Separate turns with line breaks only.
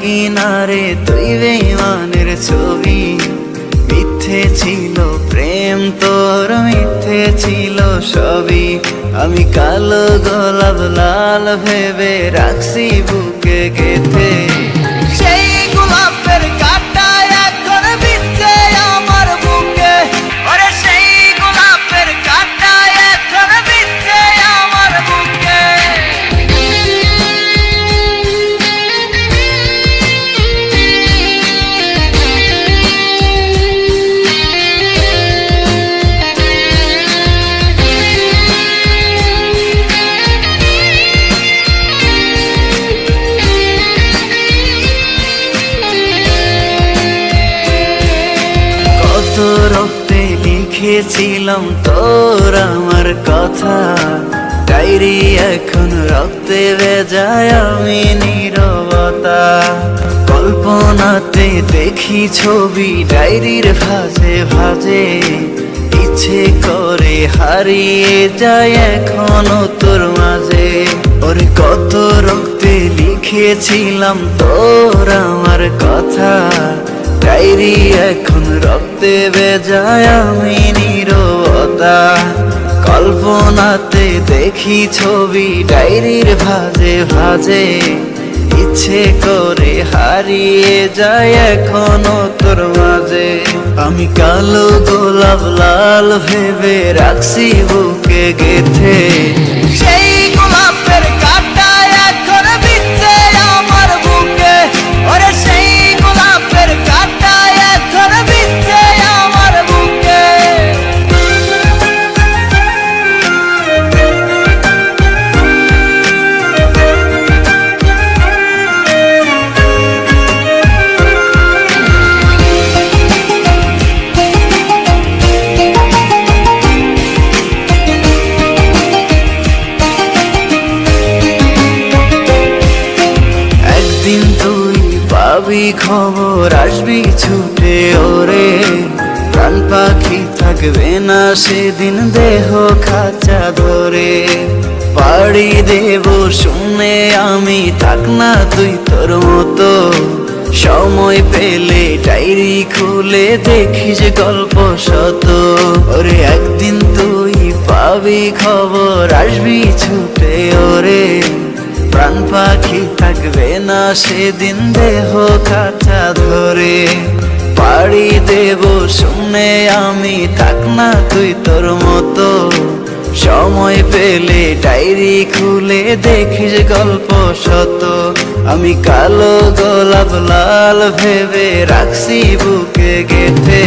কিনারে তুই বেঈমানের ছবি। মিথ্যে ছিল প্রেম তোর, মিথ্যে ছিল সবই। আমি কালো গোলাপ লাল ভেবে রাখছি বুকে গেথে। সেই গোলাপের কাঁটা এখন বিচ্ছে আমার বুকে, ওরে সেই গোলাপের কাঁটা এখন বিচ্ছে আমার বুকে। কত রক্তে লিখেছিলাম তোর আমার কথা, ডায়েরি এখন রক্তে ভেজায় আমি নীরবতা। কল্পনাতে দেখি ছবি ডায়েরির ভাঁজে ভাঁজে, ইচ্ছে করে হারিয়ে যায় এখনো তোর মাঝে। ওরে কত রক্তে লিখেছিলাম তোর আমার কথা, ডায়েরি এখন রক্তে ভেজায় আমি নীরবতা। কল্পনাতে দেখি ছবি ডায়েরির ভাঁজে ভাঁজে, ইচ্ছে করে হারিয়ে যায় এখনো তোর মাঝে। আমি কালো গোলাপ লাল ভেবে রাখছি বুকে গেথে। সেই গোলাপের কাঁটা এখন বিচ্ছে আমার বুকে, ওরে সেই গোলাপের কাঁটা এখন বিচ্ছে আমার বুকে। একদিন তুই পাবি খবর, আসবি ছুটে ওরে। প্রাণ পাখি থাকবে না সেদিন দেহ খাঁচা ধরে। পাড়ি দেব শুনে আমি, থাক না তুই তোর মতো। সময় পেলে ডায়েরি খুলে দেখিস গল্প শত। ওরে একদিন তুই পাবি খবর, আসবি ছুটে ওরে। প্রাণ পাখি থাকবে না সেদিন দেহ খাঁচা ধরে। পাড়ি দেব শুনে আমি, থাক না তুই তোর মতো। সময় পেলে ডায়েরি খুলে দেখিস গল্প শত। আমি কালো গোলাপ লাল ভেবে রাখছি বুকে গেথে।